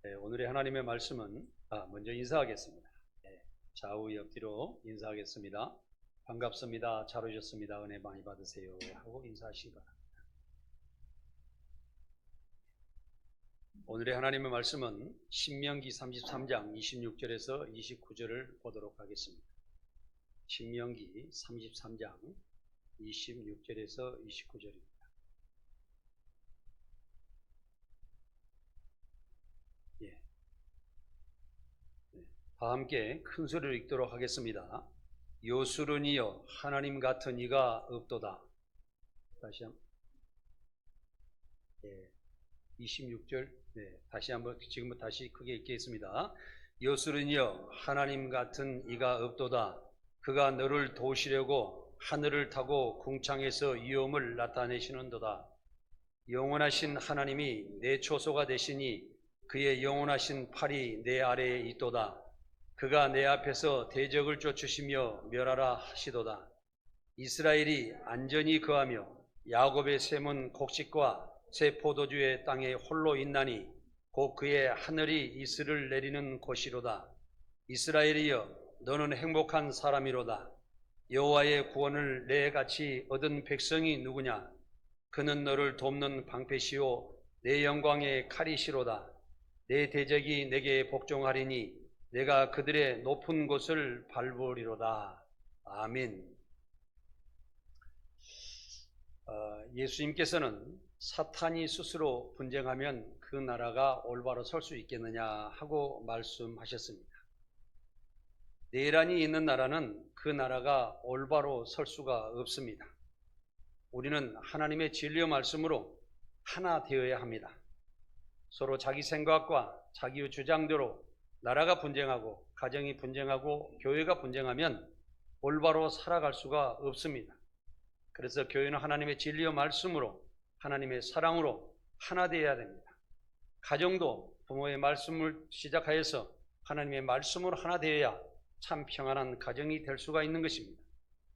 오늘의 하나님의 말씀은 먼저 인사하겠습니다. 좌우 옆뒤로 인사하겠습니다. 반갑습니다. 잘 오셨습니다. 은혜 많이 받으세요 하고 인사하시기 바랍니다. 오늘의 하나님의 말씀은 신명기 33장 26절에서 29절을 보도록 하겠습니다. 신명기 33장 26절에서 29절입니다. 다 함께 큰 소리로 읽도록 하겠습니다. 요술은이여 하나님 같은 이가 없도다. 다시 한번 26절 다시 한번 지금부터 다시 크게 읽겠습니다. 요술은이여 하나님 같은 이가 없도다. 그가 너를 도우시려고 하늘을 타고 궁창에서 위엄을 나타내시는도다. 영원하신 하나님이 내 초소가 되시니 그의 영원하신 팔이 내 아래에 있도다. 그가 내 앞에서 대적을 쫓으시며 멸하라 하시도다. 이스라엘이 안전히 거하며 야곱의 샘은 곡식과 새 포도주의 땅에 홀로 있나니 곧 그의 하늘이 이슬을 내리는 곳이로다. 이스라엘이여 너는 행복한 사람이로다. 여호와의 구원을 내 같이 얻은 백성이 누구냐? 그는 너를 돕는 방패시오 내 영광의 칼이시로다. 내 대적이 내게 복종하리니 내가 그들의 높은 곳을 밟으리로다. 아멘. 예수님께서는 사탄이 스스로 분쟁하면 그 나라가 올바로 설 수 있겠느냐 하고 말씀하셨습니다. 내란이 있는 나라는 그 나라가 올바로 설 수가 없습니다. 우리는 하나님의 진리의 말씀으로 하나 되어야 합니다. 서로 자기 생각과 자기의 주장대로 나라가 분쟁하고 가정이 분쟁하고 교회가 분쟁하면 올바로 살아갈 수가 없습니다. 그래서 교회는 하나님의 진리의 말씀으로 하나님의 사랑으로 하나 되어야 됩니다. 가정도 부모의 말씀을 시작하여서 하나님의 말씀으로 하나 되어야 참 평안한 가정이 될 수가 있는 것입니다.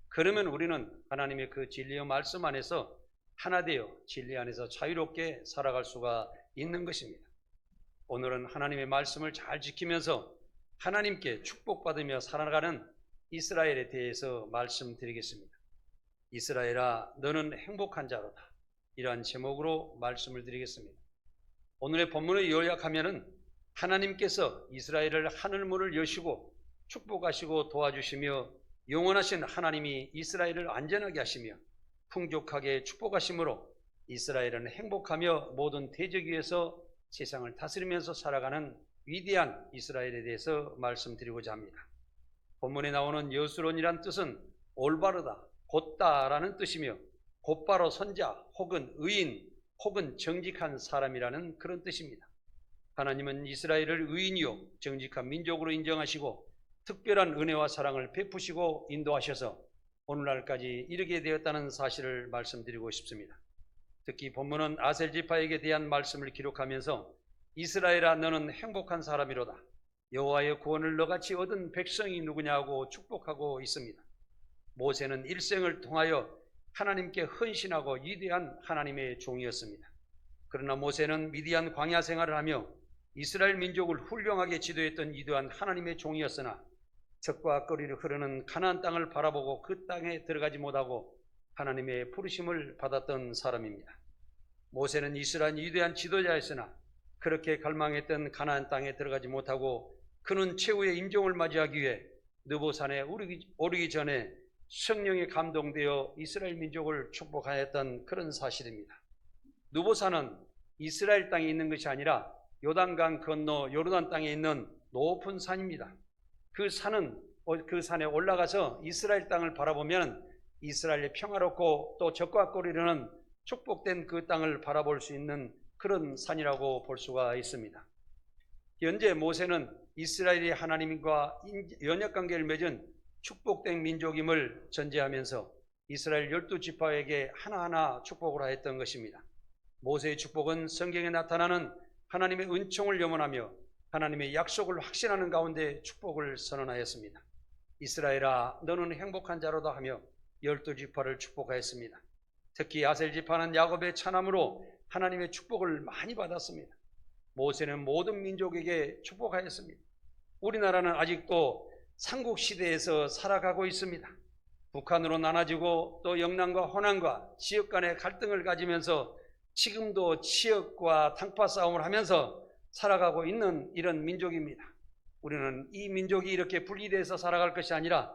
그러면 우리는 하나님의 그 진리의 말씀 안에서 하나 되어 진리 안에서 자유롭게 살아갈 수가 있는 것입니다. 오늘은 하나님의 말씀을 잘 지키면서 하나님께 축복받으며 살아가는 이스라엘에 대해서 말씀드리겠습니다. 이스라엘아 너는 행복한 자로다. 이러한 제목으로 말씀을 드리겠습니다. 오늘의 본문을 요약하면은 하나님께서 이스라엘을 하늘문을 여시고 축복하시고 도와주시며 영원하신 하나님이 이스라엘을 안전하게 하시며 풍족하게 축복하심으로 이스라엘은 행복하며 모든 대적 위에서 세상을 다스리면서 살아가는 위대한 이스라엘에 대해서 말씀드리고자 합니다. 본문에 나오는 여수론이란 뜻은 올바르다, 곧다라는 뜻이며 곧바로 선자 혹은 의인 혹은 정직한 사람이라는 그런 뜻입니다. 하나님은 이스라엘을 의인이요 정직한 민족으로 인정하시고 특별한 은혜와 사랑을 베푸시고 인도하셔서 오늘날까지 이르게 되었다는 사실을 말씀드리고 싶습니다. 특히 본문은 아셀 지파에게 대한 말씀을 기록하면서 이스라엘아 너는 행복한 사람이로다. 여호와의 구원을 너같이 얻은 백성이 누구냐고 축복하고 있습니다. 모세는 일생을 통하여 하나님께 헌신하고 위대한 하나님의 종이었습니다. 그러나 모세는 미디안 광야 생활을 하며 이스라엘 민족을 훌륭하게 지도했던 위대한 하나님의 종이었으나 적과 거리를 흐르는 가나안 땅을 바라보고 그 땅에 들어가지 못하고 하나님의 부르심을 받았던 사람입니다. 모세는 이스라엘 위대한 지도자였으나 그렇게 갈망했던 가나안 땅에 들어가지 못하고 그는 최후의 임종을 맞이하기 위해 느보산에 오르기 전에 성령에 감동되어 이스라엘 민족을 축복하였던 그런 사실입니다. 느보산은 이스라엘 땅에 있는 것이 아니라 요단강 건너 요르단 땅에 있는 높은 산입니다. 그 산에 올라가서 이스라엘 땅을 바라보면 이스라엘이 평화롭고 또 적과 거리는 축복된 그 땅을 바라볼 수 있는 그런 산이라고 볼 수가 있습니다. 현재 모세는 이스라엘이 하나님과 연약관계를 맺은 축복된 민족임을 전제하면서 이스라엘 12지파에게 하나하나 축복을 하였던 것입니다. 모세의 축복은 성경에 나타나는 하나님의 은총을 염원하며 하나님의 약속을 확신하는 가운데 축복을 선언하였습니다. 이스라엘아 너는 행복한 자로다 하며 12지파를 축복하였습니다. 특히 아셀 지파는 야곱의 차남으로 하나님의 축복을 많이 받았습니다. 모세는 모든 민족에게 축복하였습니다. 우리나라는 아직도 삼국시대에서 살아가고 있습니다. 북한으로 나눠지고 또 영남과 호남과 지역 간의 갈등을 가지면서 지금도 지역과 당파 싸움을 하면서 살아가고 있는 이런 민족입니다. 우리는 이 민족이 이렇게 분리되어서 살아갈 것이 아니라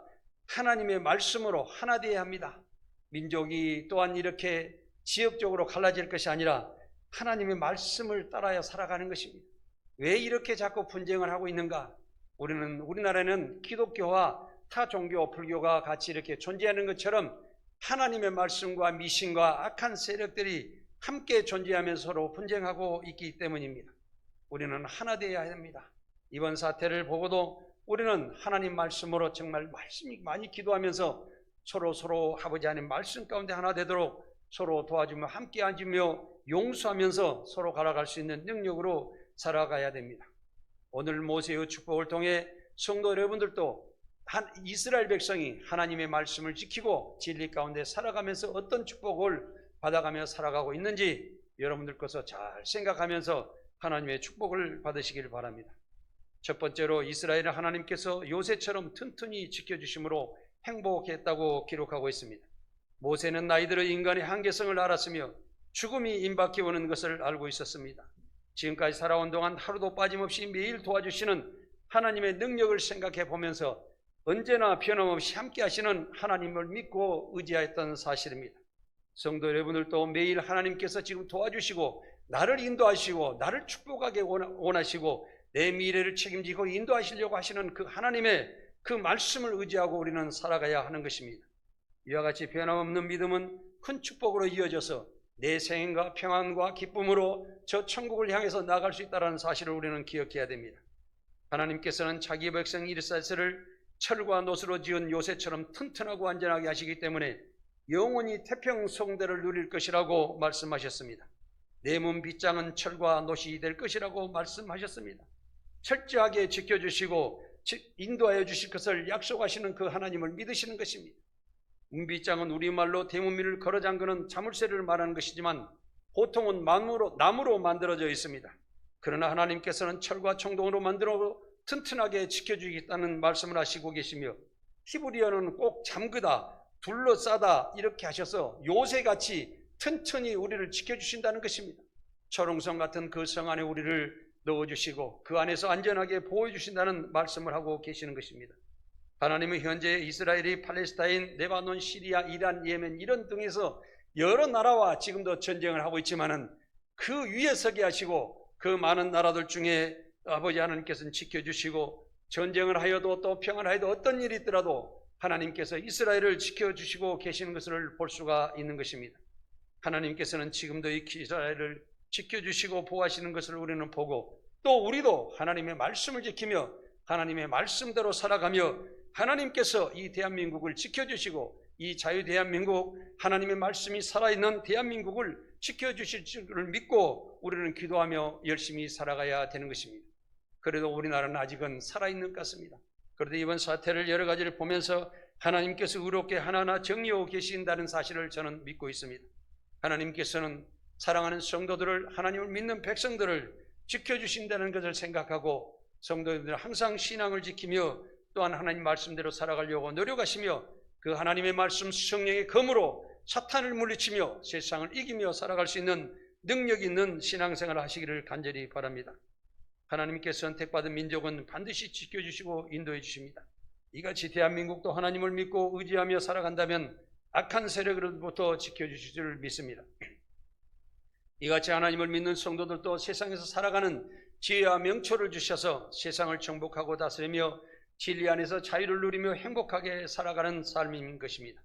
하나님의 말씀으로 하나 되어야 합니다. 민족이 또한 이렇게 지역적으로 갈라질 것이 아니라 하나님의 말씀을 따라야 살아가는 것입니다. 왜 이렇게 자꾸 분쟁을 하고 있는가? 우리나라는 기독교와 타 종교, 불교가 같이 이렇게 존재하는 것처럼 하나님의 말씀과 미신과 악한 세력들이 함께 존재하면서 서로 분쟁하고 있기 때문입니다. 우리는 하나 되어야 합니다. 이번 사태를 보고도 우리는 하나님 말씀으로 정말 말씀이 많이 기도하면서 서로 아버지 하나님 말씀 가운데 하나 되도록 서로 도와주며 함께 앉으며 용서하면서 서로 갈아갈 수 있는 능력으로 살아가야 됩니다. 오늘 모세의 축복을 통해 성도 여러분들도 이스라엘 백성이 하나님의 말씀을 지키고 진리 가운데 살아가면서 어떤 축복을 받아가며 살아가고 있는지 여러분들 것서 잘 생각하면서 하나님의 축복을 받으시길 바랍니다. 첫 번째로 이스라엘은 하나님께서 요새처럼 튼튼히 지켜주심으로 행복했다고 기록하고 있습니다. 모세는 나이들의 인간의 한계성을 알았으며 죽음이 임박해 오는 것을 알고 있었습니다. 지금까지 살아온 동안 하루도 빠짐없이 매일 도와주시는 하나님의 능력을 생각해 보면서 언제나 변함없이 함께 하시는 하나님을 믿고 의지하였던 사실입니다. 성도 여러분들도 매일 하나님께서 지금 도와주시고 나를 인도하시고 나를 축복하게 원하시고 내 미래를 책임지고 인도하시려고 하시는 그 하나님의 그 말씀을 의지하고 우리는 살아가야 하는 것입니다. 이와 같이 변함없는 믿음은 큰 축복으로 이어져서 내 생과 평안과 기쁨으로 저 천국을 향해서 나아갈 수 있다는 사실을 우리는 기억해야 됩니다. 하나님께서는 자기 백성 이스라엘을 철과 노수로 지은 요새처럼 튼튼하고 안전하게 하시기 때문에 영원히 태평성대를 누릴 것이라고 말씀하셨습니다. 내 몸 빗장은 철과 노시 될 것이라고 말씀하셨습니다. 철저하게 지켜주시고 인도하여 주실 것을 약속하시는 그 하나님을 믿으시는 것입니다. 웅빗장은 우리말로 대문미를 걸어 잠그는 자물쇠를 말하는 것이지만 보통은 나무로 만들어져 있습니다. 그러나 하나님께서는 철과 청동으로 만들어 튼튼하게 지켜주겠다는 말씀을 하시고 계시며 히브리어는 꼭 잠그다, 둘러싸다 이렇게 하셔서 요새같이 튼튼히 우리를 지켜주신다는 것입니다. 철옹성 같은 그 성 안에 우리를 넣어주시고 그 안에서 안전하게 보호해주신다는 말씀을 하고 계시는 것입니다. 하나님은 현재 이스라엘이 팔레스타인, 레바논, 시리아, 이란, 예멘 이런 등에서 여러 나라와 지금도 전쟁을 하고 있지만은 그 위에 서게 하시고 그 많은 나라들 중에 아버지 하나님께서는 지켜주시고 전쟁을 하여도 또 평안하여도 어떤 일이 있더라도 하나님께서 이스라엘을 지켜주시고 계시는 것을 볼 수가 있는 것입니다. 하나님께서는 지금도 이 이스라엘을 지켜주시고 보호하시는 것을 우리는 보고 또 우리도 하나님의 말씀을 지키며 하나님의 말씀대로 살아가며 하나님께서 이 대한민국을 지켜주시고 이 자유대한민국 하나님의 말씀이 살아있는 대한민국을 지켜주실 줄을 믿고 우리는 기도하며 열심히 살아가야 되는 것입니다. 그래도 우리나라는 아직은 살아있는 것 같습니다. 그런데 이번 사태를 여러 가지를 보면서 하나님께서 의롭게 하나하나 정리하고 계신다는 사실을 저는 믿고 있습니다. 하나님께서는 사랑하는 성도들을 하나님을 믿는 백성들을 지켜주신다는 것을 생각하고 성도들은 항상 신앙을 지키며 또한 하나님 말씀대로 살아가려고 노력하시며 그 하나님의 말씀 성령의 검으로 사탄을 물리치며 세상을 이기며 살아갈 수 있는 능력 있는 신앙생활을 하시기를 간절히 바랍니다. 하나님께 선택받은 민족은 반드시 지켜주시고 인도해 주십니다. 이같이 대한민국도 하나님을 믿고 의지하며 살아간다면 악한 세력으로부터 지켜주실 줄 믿습니다. 이같이 하나님을 믿는 성도들도 세상에서 살아가는 지혜와 명초를 주셔서 세상을 정복하고 다스리며 진리 안에서 자유를 누리며 행복하게 살아가는 삶인 것입니다.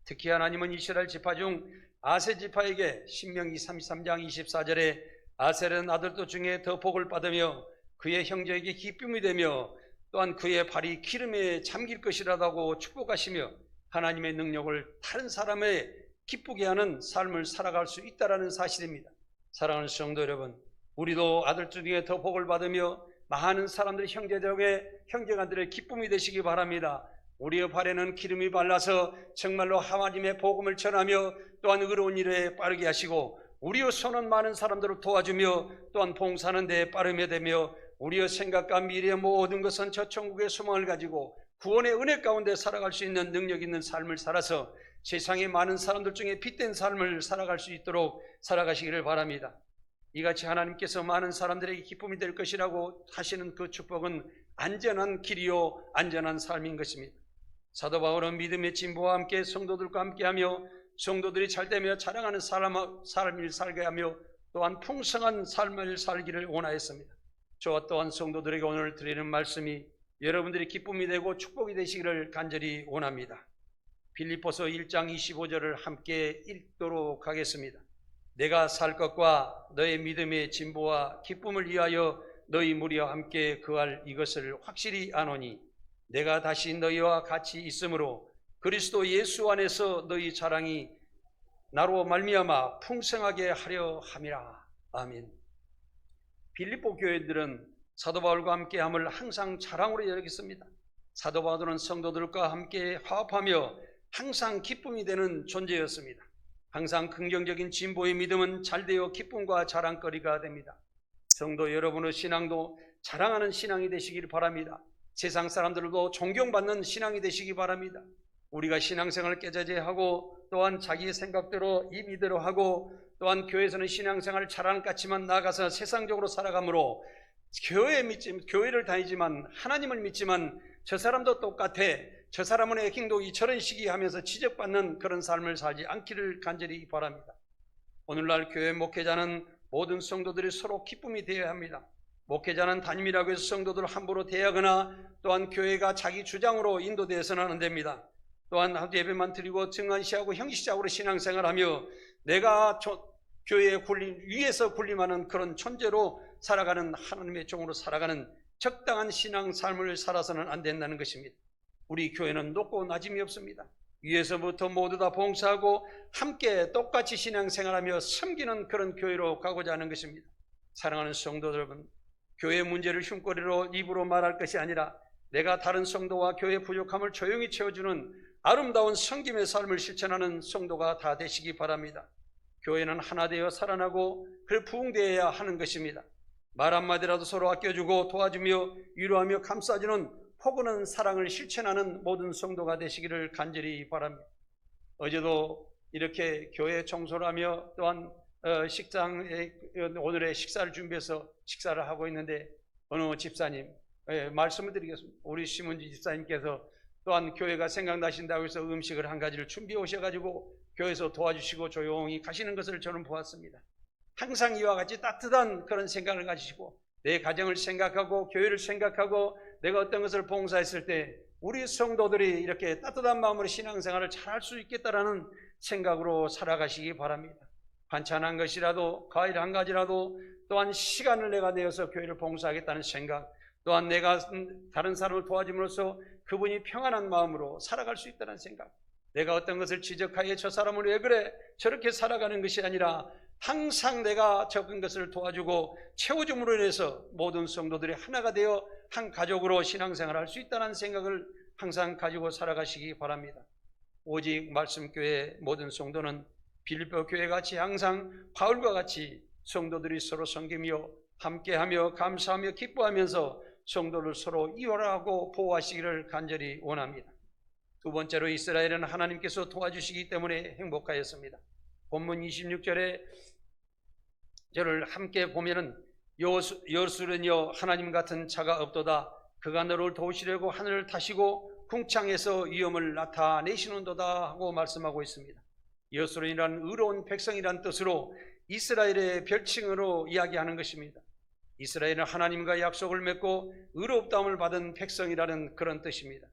특히 하나님은 이스라엘 지파 중 아세 지파에게 신명기 33장 24절에 아셀은 아들들 중에 더 복을 받으며 그의 형제에게 기쁨이 되며 또한 그의 발이 기름에 잠길 것이라고 축복하시며 하나님의 능력을 다른 사람의 기쁘게 하는 삶을 살아갈 수 있다는 사실입니다. 사랑하는 성도 여러분, 우리도 아들 중에 더 복을 받으며 많은 사람들의 형제간들의 기쁨이 되시기 바랍니다. 우리의 발에는 기름이 발라서 정말로 하나님의 복음을 전하며 또한 의로운 일에 빠르게 하시고 우리의 손은 많은 사람들을 도와주며 또한 봉사하는 데에 빠르게 되며 우리의 생각과 미래의 모든 것은 저 천국의 소망을 가지고 구원의 은혜 가운데 살아갈 수 있는 능력 있는 삶을 살아서 세상의 많은 사람들 중에 빛된 삶을 살아갈 수 있도록 살아가시기를 바랍니다. 이같이 하나님께서 많은 사람들에게 기쁨이 될 것이라고 하시는 그 축복은 안전한 길이요 안전한 삶인 것입니다. 사도 바울은 믿음의 진보와 함께 성도들과 함께하며 성도들이 잘되며 자랑하는 삶을 살게 하며 또한 풍성한 삶을 살기를 원하였습니다. 저와 또한 성도들에게 오늘 드리는 말씀이 여러분들이 기쁨이 되고 축복이 되시기를 간절히 원합니다. 빌립보서 1장 25절을 함께 읽도록 하겠습니다. 내가 살 것과 너의 믿음의 진보와 기쁨을 위하여 너희 무리와 함께 거할 이것을 확실히 아노니 내가 다시 너희와 같이 있으므로 그리스도 예수 안에서 너희 자랑이 나로 말미암아 풍성하게 하려 함이라. 아멘. 빌립보 교회들은 사도 바울과 함께함을 항상 자랑으로 여겼습니다. 사도 바울은 성도들과 함께 화합하며 항상 기쁨이 되는 존재였습니다. 항상 긍정적인 진보의 믿음은 잘되어 기쁨과 자랑거리가 됩니다. 성도 여러분의 신앙도 자랑하는 신앙이 되시길 바랍니다. 세상 사람들도 존경받는 신앙이 되시기 바랍니다. 우리가 신앙생활을 깨자제하고 또한 자기의 생각대로 임의대로 하고 또한 교회에서는 신앙생활을 잘하는 것 같지만 나가서 세상적으로 살아가므로 교회를 다니지만 하나님을 믿지만 저 사람도 똑같아, 저 사람은 행동이 저런 식이 하면서 지적받는 그런 삶을 살지 않기를 간절히 바랍니다. 오늘날 교회 목회자는 모든 성도들이 서로 기쁨이 되어야 합니다. 목회자는 담임이라고 해서 성도들을 함부로 대하거나 또한 교회가 자기 주장으로 인도되어서는 안 됩니다. 또한 예배만 드리고 증언시하고 형식적으로 신앙생활하며 내가 교회의 위에서 군림하는 그런 존재로 살아가는 하나님의 종으로 살아가는 적당한 신앙 삶을 살아서는 안 된다는 것입니다. 우리 교회는 높고 낮음이 없습니다. 위에서부터 모두 다 봉사하고 함께 똑같이 신앙생활하며 섬기는 그런 교회로 가고자 하는 것입니다. 사랑하는 성도 여러분, 교회 문제를 흉꼬리로 입으로 말할 것이 아니라 내가 다른 성도와 교회의 부족함을 조용히 채워주는 아름다운 섬김의 삶을 실천하는 성도가 다 되시기 바랍니다. 교회는 하나 되어 살아나고 그 부흥되어야 하는 것입니다. 말 한마디라도 서로 아껴주고 도와주며 위로하며 감싸주는 포근한 사랑을 실천하는 모든 성도가 되시기를 간절히 바랍니다. 어제도 이렇게 교회 청소를 하며 또한 오늘의 식사를 준비해서 식사를 하고 있는데 어느 집사님 말씀을 드리겠습니다. 우리 심은지 집사님께서 또한 교회가 생각나신다고 해서 음식을 한 가지를 준비해 오셔가지고 교회에서 도와주시고 조용히 가시는 것을 저는 보았습니다. 항상 이와 같이 따뜻한 그런 생각을 가지시고 내 가정을 생각하고 교회를 생각하고 내가 어떤 것을 봉사했을 때 우리 성도들이 이렇게 따뜻한 마음으로 신앙생활을 잘할 수 있겠다라는 생각으로 살아가시기 바랍니다. 반찬 한 것이라도 과일 한 가지라도 또한 시간을 내가 내어서 교회를 봉사하겠다는 생각, 또한 내가 다른 사람을 도와줌으로써 그분이 평안한 마음으로 살아갈 수 있다는 생각, 내가 어떤 것을 지적하여 저 사람은 왜 그래 저렇게 살아가는 것이 아니라 항상 내가 적은 것을 도와주고 채워줌으로 인해서 모든 성도들이 하나가 되어 한 가족으로 신앙생활을 할 수 있다는 생각을 항상 가지고 살아가시기 바랍니다. 오직 말씀교회 모든 성도는 빌립보 교회같이 항상 바울과 같이 성도들이 서로 섬기며 함께하며 감사하며 기뻐하면서 성도를 서로 이해하고 보호하시기를 간절히 원합니다. 두 번째로 이스라엘은 하나님께서 도와주시기 때문에 행복하였습니다. 본문 26절에 저를 함께 보면은 여호수는요 하나님 같은 자가 없도다. 그가 너를 도우시려고 하늘을 타시고 궁창에서 위엄을 나타내시는도다 하고 말씀하고 있습니다. 여호수는이란 의로운 백성이란 뜻으로 이스라엘의 별칭으로 이야기하는 것입니다. 이스라엘은 하나님과 약속을 맺고 의롭다함을 받은 백성이라는 그런 뜻입니다.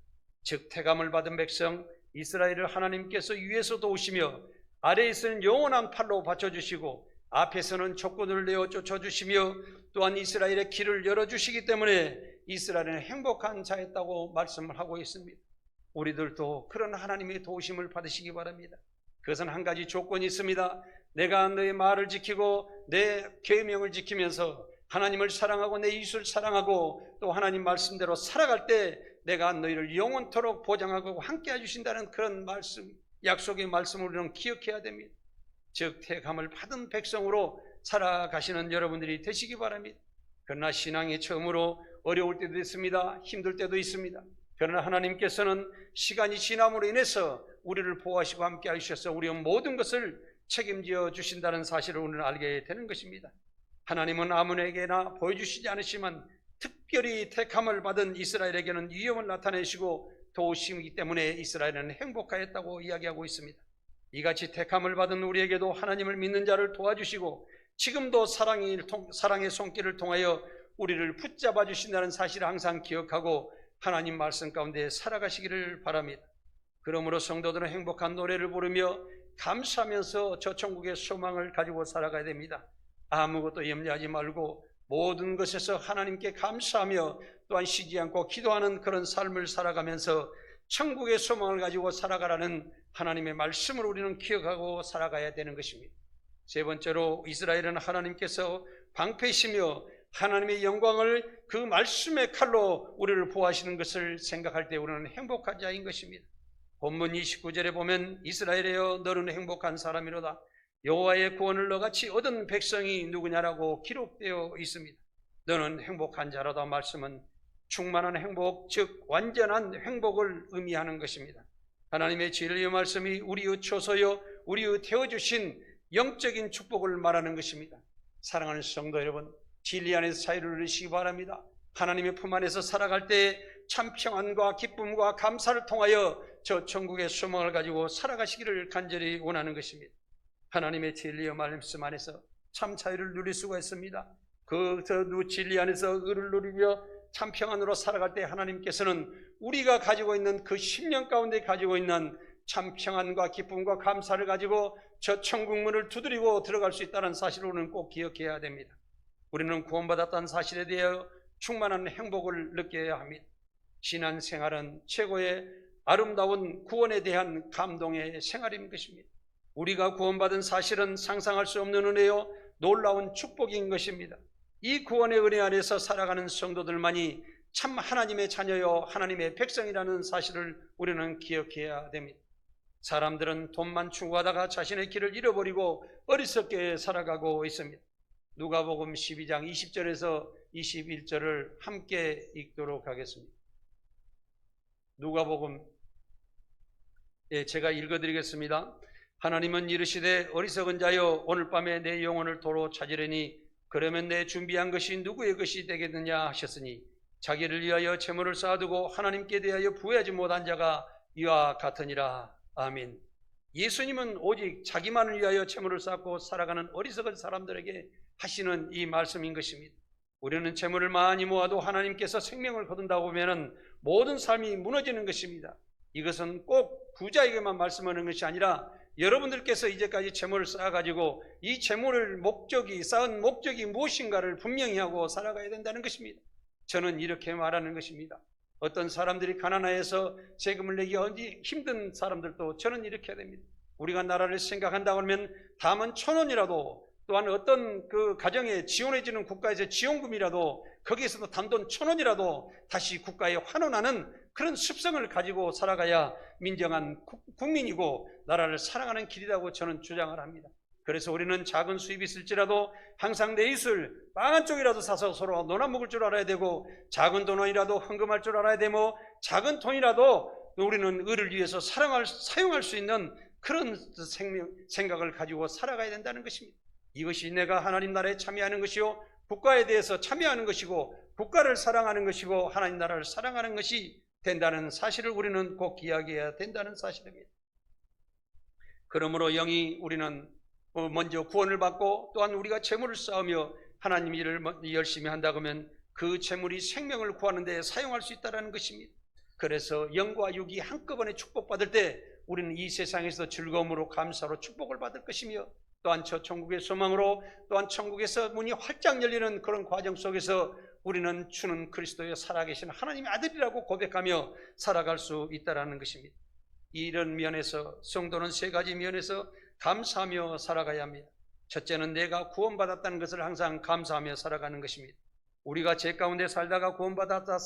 즉 택함을 받은 백성 이스라엘을 하나님께서 위에서 도우시며 아래에 있는 영원한 팔로 받쳐주시고 앞에서는 조건을 내어 쫓아주시며 또한 이스라엘의 길을 열어주시기 때문에 이스라엘은 행복한 자였다고 말씀을 하고 있습니다. 우리들도 그런 하나님의 도우심을 받으시기 바랍니다. 그것은 한 가지 조건이 있습니다. 내가 너의 말을 지키고 내 계명을 지키면서 하나님을 사랑하고 내 이웃을 사랑하고 또 하나님 말씀대로 살아갈 때 내가 너희를 영원토록 보장하고 함께 해주신다는 그런 말씀, 약속의 말씀을 우리는 기억해야 됩니다. 즉 택함을 받은 백성으로 살아가시는 여러분들이 되시기 바랍니다. 그러나 신앙이 처음으로 어려울 때도 있습니다. 힘들 때도 있습니다. 그러나 하나님께서는 시간이 지남으로 인해서 우리를 보호하시고 함께 하셔서 우리의 모든 것을 책임져 주신다는 사실을 우리는 알게 되는 것입니다. 하나님은 아무에게나 보여주시지 않으시지만 특별히 택함을 받은 이스라엘에게는 위엄을 나타내시고 도우시기 때문에 이스라엘은 행복하였다고 이야기하고 있습니다. 이같이 택함을 받은 우리에게도 하나님을 믿는 자를 도와주시고 지금도 사랑의 손길을 통하여 우리를 붙잡아 주신다는 사실을 항상 기억하고 하나님 말씀 가운데 살아가시기를 바랍니다. 그러므로 성도들은 행복한 노래를 부르며 감사하면서 저 천국의 소망을 가지고 살아가야 됩니다. 아무것도 염려하지 말고 모든 것에서 하나님께 감사하며 또한 쉬지 않고 기도하는 그런 삶을 살아가면서 천국의 소망을 가지고 살아가라는 하나님의 말씀을 우리는 기억하고 살아가야 되는 것입니다. 세 번째로 이스라엘은 하나님께서 방패이시며 하나님의 영광을 그 말씀의 칼로 우리를 보호하시는 것을 생각할 때 우리는 행복한 자인 것입니다. 본문 29절에 보면 이스라엘이여 너는 행복한 사람이로다. 여호와의 구원을 너같이 얻은 백성이 누구냐라고 기록되어 있습니다. 너는 행복한 자로다 말씀은 충만한 행복, 즉 완전한 행복을 의미하는 것입니다. 하나님의 진리의 말씀이 우리의 초소여 우리의 태워주신 영적인 축복을 말하는 것입니다. 사랑하는 성도 여러분, 진리 안에서 자유를 누리시기 바랍니다. 하나님의 품 안에서 살아갈 때 참 평안과 기쁨과 감사를 통하여 저 천국의 소망을 가지고 살아가시기를 간절히 원하는 것입니다. 하나님의 진리의 말씀 안에서 참 자유를 누릴 수가 있습니다. 그 진리 안에서 의를 누리며 참 평안으로 살아갈 때 하나님께서는 우리가 가지고 있는 그 10년 가운데 가지고 있는 참 평안과 기쁨과 감사를 가지고 저 천국문을 두드리고 들어갈 수 있다는 사실을 우리는 꼭 기억해야 됩니다. 우리는 구원받았다는 사실에 대하여 충만한 행복을 느껴야 합니다. 신앙생활은 최고의 아름다운 구원에 대한 감동의 생활인 것입니다. 우리가 구원받은 사실은 상상할 수 없는 은혜요 놀라운 축복인 것입니다. 이 구원의 은혜 안에서 살아가는 성도들만이 참 하나님의 자녀요 하나님의 백성이라는 사실을 우리는 기억해야 됩니다. 사람들은 돈만 추구하다가 자신의 길을 잃어버리고 어리석게 살아가고 있습니다. 누가복음 12장 20절에서 21절을 함께 읽도록 하겠습니다. 누가복음 제가 읽어드리겠습니다. 하나님은 이르시되 어리석은 자여 오늘 밤에 내 영혼을 도로 찾으려니 그러면 내 준비한 것이 누구의 것이 되겠느냐 하셨으니 자기를 위하여 재물을 쌓아두고 하나님께 대하여 부여하지 못한 자가 이와 같으니라. 아멘. 예수님은 오직 자기만을 위하여 재물을 쌓고 살아가는 어리석은 사람들에게 하시는 이 말씀인 것입니다. 우리는 재물을 많이 모아도 하나님께서 생명을 거둔다고 보면 모든 삶이 무너지는 것입니다. 이것은 꼭 부자에게만 말씀하는 것이 아니라 여러분들께서 이제까지 재물을 쌓아가지고 이 재물을 쌓은 목적이 무엇인가를 분명히 하고 살아가야 된다는 것입니다. 저는 이렇게 말하는 것입니다. 어떤 사람들이 가난해서 세금을 내기 힘든 사람들도 저는 이렇게 해야 됩니다. 우리가 나라를 생각한다고 하면 담은 1,000원이라도 또한 어떤 그 가정에 지원해주는 국가에서 지원금이라도 거기에서도 단돈 1,000원이라도 다시 국가에 환원하는 그런 습성을 가지고 살아가야 민정한 국민이고 나라를 사랑하는 길이라고 저는 주장을 합니다. 그래서 우리는 작은 수입이 있을지라도 항상 내 이슬 빵 한 쪽이라도 사서 서로 나눠 먹을 줄 알아야 되고 작은 돈이라도 헌금할 줄 알아야 되고 작은 돈이라도 우리는 의를 위해서 사용할 수 있는 그런 생각을 가지고 살아가야 된다는 것입니다. 이것이 내가 하나님 나라에 참여하는 것이요 국가에 대해서 참여하는 것이고 국가를 사랑하는 것이고 하나님 나라를 사랑하는 것이 된다는 사실을 우리는 꼭 이야기해야 된다는 사실입니다. 그러므로 영이 우리는 먼저 구원을 받고 또한 우리가 재물을 쌓으며 하나님 일을 열심히 한다고 하면 그 재물이 생명을 구하는 데 사용할 수 있다는 것입니다. 그래서 영과 육이 한꺼번에 축복받을 때 우리는 이 세상에서 즐거움으로 감사로 축복을 받을 것이며 또한 저 천국의 소망으로 또한 천국에서 문이 활짝 열리는 그런 과정 속에서 우리는 주는 그리스도의 살아계신 하나님의 아들이라고 고백하며 살아갈 수 있다는 것입니다. 이런 면에서 성도는 세 가지 면에서 감사하며 살아가야 합니다. 첫째는 내가 구원받았다는 것을 항상 감사하며 살아가는 것입니다. 우리가 죄 가운데 살다가 구원받았다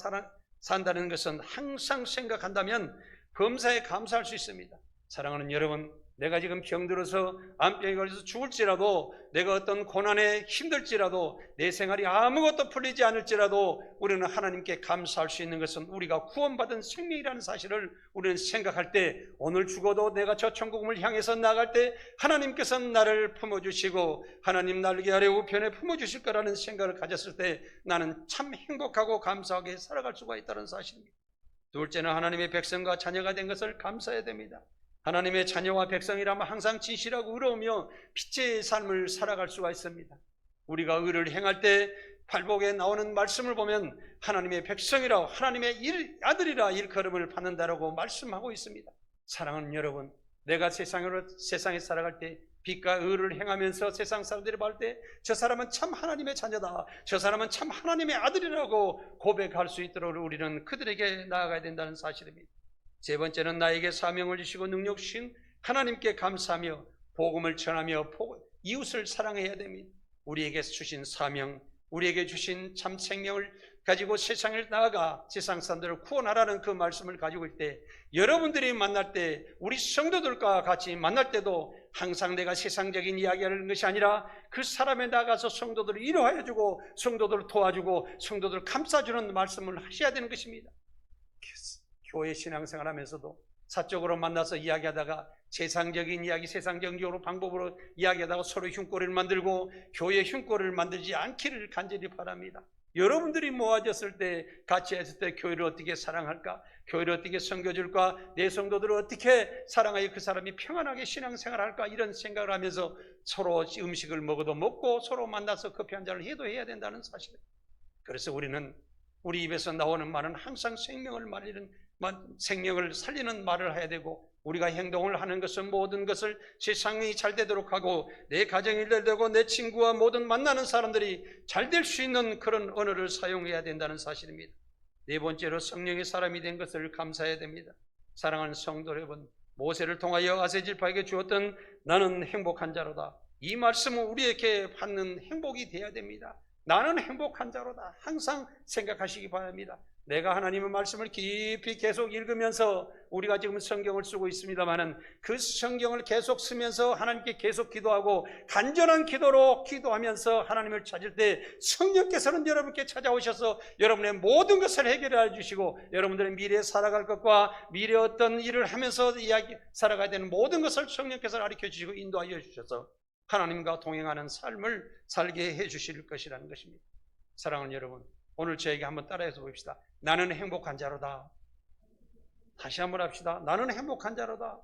산다는 것은 항상 생각한다면 범사에 감사할 수 있습니다. 사랑하는 여러분, 내가 지금 병들어서 암병에 걸려서 죽을지라도, 내가 어떤 고난에 힘들지라도, 내 생활이 아무것도 풀리지 않을지라도 우리는 하나님께 감사할 수 있는 것은 우리가 구원받은 생명이라는 사실을 우리는 생각할 때, 오늘 죽어도 내가 저 천국을 향해서 나갈 때 하나님께서는 나를 품어주시고 하나님 날개 아래 우편에 품어주실 거라는 생각을 가졌을 때 나는 참 행복하고 감사하게 살아갈 수가 있다는 사실입니다. 둘째는 하나님의 백성과 자녀가 된 것을 감사해야 됩니다. 하나님의 자녀와 백성이라면 항상 진실하고 의로우며 빛의 삶을 살아갈 수가 있습니다. 우리가 의를 행할 때 팔복에 나오는 말씀을 보면 하나님의 백성이라, 하나님의 아들이라 일컬음을 받는다라고 말씀하고 있습니다. 사랑하는 여러분, 내가 세상에 살아갈 때 빛과 의를 행하면서 세상 사람들이 볼 때 저 사람은 참 하나님의 자녀다, 저 사람은 참 하나님의 아들이라고 고백할 수 있도록 우리는 그들에게 나아가야 된다는 사실입니다. 세 번째는 나에게 사명을 주시고 능력 주신 하나님께 감사하며 복음을 전하며 이웃을 사랑해야 됩니다. 우리에게 주신 사명, 우리에게 주신 참 생명을 가지고 세상을 나아가 세상 사람들을 구원하라는 그 말씀을 가지고 있을 때, 여러분들이 만날 때, 우리 성도들과 같이 만날 때도 항상 내가 세상적인 이야기하는 것이 아니라 그 사람에 나가서 성도들을 위로해주고 성도들을 도와주고 성도들을 감싸주는 말씀을 하셔야 되는 것입니다. 교회 신앙생활 하면서도 사적으로 만나서 이야기하다가 세상적인 이야기, 세상적인 방법으로 이야기하다가 서로 흉꼬리를 만들고 교회 흉꼬리를 만들지 않기를 간절히 바랍니다. 여러분들이 모아졌을 때, 같이 했을 때 교회를 어떻게 사랑할까? 교회를 어떻게 섬겨줄까? 내 성도들을 어떻게 사랑하여 그 사람이 평안하게 신앙생활할까? 이런 생각을 하면서 서로 음식을 먹어도 먹고 서로 만나서 커피 한 잔을 해도 해야 된다는 사실입니다. 그래서 우리는 우리 입에서 나오는 말은 항상 생명을 살리는 말을 해야 되고, 우리가 행동을 하는 것은 모든 것을 세상이 잘 되도록 하고 내 가정이 잘 되고 내 친구와 모든 만나는 사람들이 잘 될 수 있는 그런 언어를 사용해야 된다는 사실입니다. 네 번째로 성령의 사람이 된 것을 감사해야 됩니다. 사랑하는 성도 여러분, 모세를 통하여 아세질파에게 주었던 나는 행복한 자로다, 이 말씀은 우리에게 받는 행복이 되어야 됩니다. 나는 행복한 자로다 항상 생각하시기 바랍니다. 내가 하나님의 말씀을 깊이 계속 읽으면서, 우리가 지금 성경을 쓰고 있습니다마는 그 성경을 계속 쓰면서 하나님께 계속 기도하고 간절한 기도로 기도하면서 하나님을 찾을 때 성령께서는 여러분께 찾아오셔서 여러분의 모든 것을 해결해 주시고, 여러분들의 미래에 살아갈 것과 미래에 어떤 일을 하면서 살아가야 되는 모든 것을 성령께서 가르쳐 주시고 인도하여 주셔서 하나님과 동행하는 삶을 살게 해 주실 것이라는 것입니다. 사랑하는 여러분, 오늘 저에게 한번 따라해서 봅시다. 나는 행복한 자로다. 다시 한번 합시다. 나는 행복한 자로다.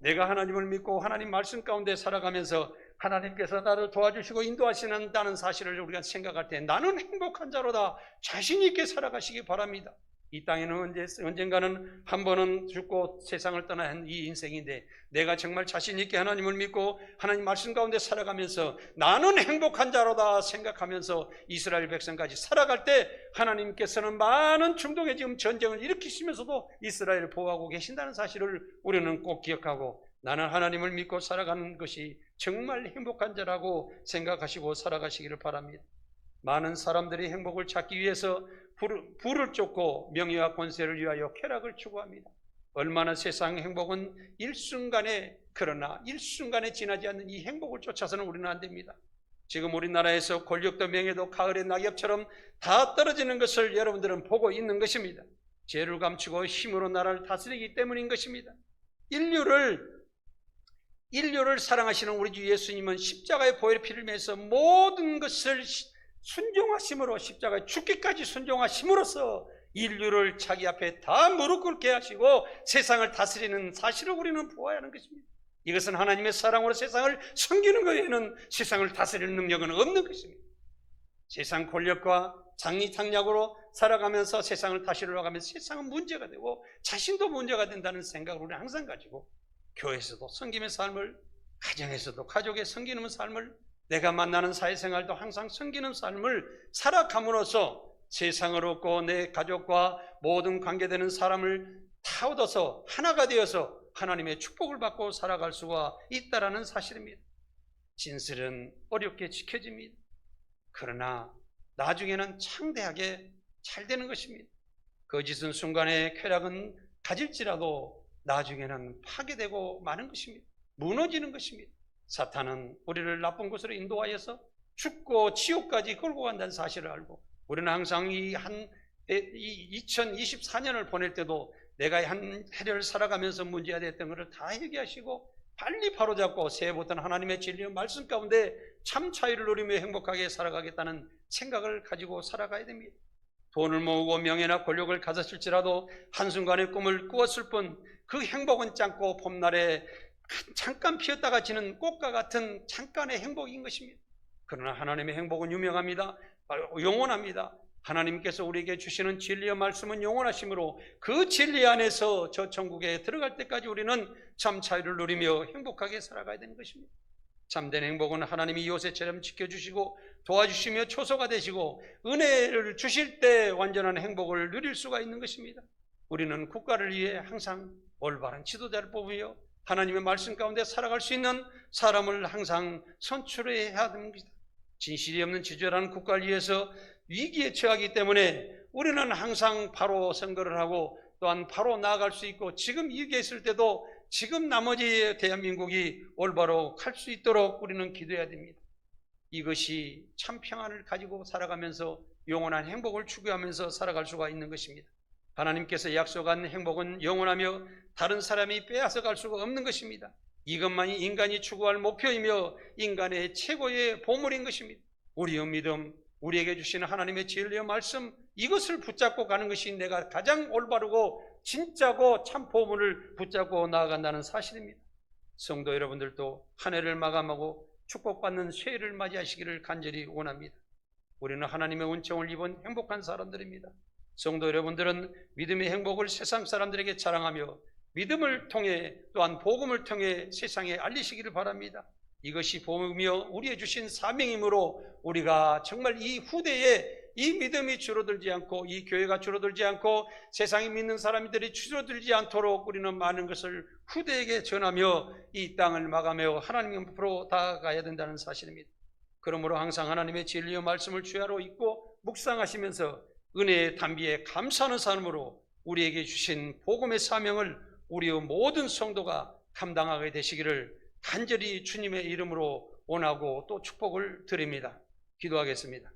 내가 하나님을 믿고 하나님 말씀 가운데 살아가면서 하나님께서 나를 도와주시고 인도하시는다는 사실을 우리가 생각할 때 나는 행복한 자로다 자신 있게 살아가시기 바랍니다. 이 땅에는 언젠가는 한 번은 죽고 세상을 떠나는 이 인생인데, 내가 정말 자신 있게 하나님을 믿고 하나님 말씀 가운데 살아가면서 나는 행복한 자로다 생각하면서 이스라엘 백성까지 살아갈 때 하나님께서는 많은 중동에 지금 전쟁을 일으키시면서도 이스라엘을 보호하고 계신다는 사실을 우리는 꼭 기억하고, 나는 하나님을 믿고 살아가는 것이 정말 행복한 자라고 생각하시고 살아가시기를 바랍니다. 많은 사람들이 행복을 찾기 위해서 부를 쫓고 명예와 권세를 위하여 쾌락을 추구합니다. 얼마나 세상 행복은 일순간에, 그러나 일순간에 지나지 않는 이 행복을 쫓아서는 우리는 안 됩니다. 지금 우리나라에서 권력도 명예도 가을의 낙엽처럼 다 떨어지는 것을 여러분들은 보고 있는 것입니다. 죄를 감추고 힘으로 나라를 다스리기 때문인 것입니다. 인류를 사랑하시는 우리 주 예수님은 십자가의 보혈의 피를 매서 모든 것을 순종하심으로, 십자가에 죽기까지 순종하심으로써 인류를 자기 앞에 다 무릎 꿇게 하시고 세상을 다스리는 사실을 우리는 보아야 하는 것입니다. 이것은 하나님의 사랑으로 세상을 섬기는 것에는 세상을 다스리는 능력은 없는 것입니다. 세상 권력과 장약으로 살아가면서 세상을 다스리려 가면서 세상은 문제가 되고 자신도 문제가 된다는 생각을 우리는 항상 가지고, 교회에서도 섬김의 삶을, 가정에서도 가족의 섬기는 삶을, 내가 만나는 사회생활도 항상 섬기는 삶을 살아감으로써 세상을 얻고 내 가족과 모든 관계되는 사람을 다 얻어서 하나가 되어서 하나님의 축복을 받고 살아갈 수가 있다는 사실입니다. 진실은 어렵게 지켜집니다. 그러나 나중에는 창대하게 잘 되는 것입니다. 거짓은 순간에 쾌락은 가질지라도 나중에는 파괴되고 마는 것입니다. 무너지는 것입니다. 사탄은 우리를 나쁜 곳으로 인도하여서 죽고 지옥까지 끌고 간다는 사실을 알고, 우리는 항상 이 2024년을 보낼 때도 내가 한 해를 살아가면서 문제가 됐던 것을 다 해결하시고 빨리 바로잡고 새해부터는 하나님의 진리의 말씀 가운데 참 자유를 누리며 행복하게 살아가겠다는 생각을 가지고 살아가야 됩니다. 돈을 모으고 명예나 권력을 가졌을지라도 한순간의 꿈을 꾸었을 뿐 그 행복은 짧고 봄날에 잠깐 피었다가 지는 꽃과 같은 잠깐의 행복인 것입니다. 그러나 하나님의 행복은 유명합니다. 영원합니다. 하나님께서 우리에게 주시는 진리의 말씀은 영원하시므로 그 진리 안에서 저 천국에 들어갈 때까지 우리는 참 자유를 누리며 행복하게 살아가야 되는 것입니다. 참된 행복은 하나님이 요새처럼 지켜주시고 도와주시며 초소가 되시고 은혜를 주실 때 완전한 행복을 누릴 수가 있는 것입니다. 우리는 국가를 위해 항상 올바른 지도자를 뽑으며 하나님의 말씀 가운데 살아갈 수 있는 사람을 항상 선출해야 됩니다. 진실이 없는 지도자라는 국가를 위해서 위기에 처하기 때문에 우리는 항상 바로 선거를 하고 또한 바로 나아갈 수 있고, 지금 위기에 있을 때도 지금 나머지 대한민국이 올바로 갈 수 있도록 우리는 기도해야 됩니다. 이것이 참 평안을 가지고 살아가면서 영원한 행복을 추구하면서 살아갈 수가 있는 것입니다. 하나님께서 약속한 행복은 영원하며 다른 사람이 빼앗아갈 수가 없는 것입니다. 이것만이 인간이 추구할 목표이며 인간의 최고의 보물인 것입니다. 우리의 믿음, 우리에게 주시는 하나님의 진리의 말씀, 이것을 붙잡고 가는 것이 내가 가장 올바르고 진짜고 참 보물을 붙잡고 나아간다는 사실입니다. 성도 여러분들도 한 해를 마감하고 축복받는 새해를 맞이하시기를 간절히 원합니다. 우리는 하나님의 은총을 입은 행복한 사람들입니다. 성도 여러분들은 믿음의 행복을 세상 사람들에게 자랑하며 믿음을 통해 또한 복음을 통해 세상에 알리시기를 바랍니다. 이것이 복음이며 우리의 주신 사명이므로 우리가 정말 이 후대에 이 믿음이 줄어들지 않고 이 교회가 줄어들지 않고 세상에 믿는 사람들이 줄어들지 않도록 우리는 많은 것을 후대에게 전하며 이 땅을 마감하여 하나님 앞으로 다가가야 된다는 사실입니다. 그러므로 항상 하나님의 진리의 말씀을 주야로 읽고 묵상하시면서 은혜의 단비에 감사하는 삶으로 우리에게 주신 복음의 사명을 우리의 모든 성도가 감당하게 되시기를 간절히 주님의 이름으로 원하고 또 축복을 드립니다. 기도하겠습니다.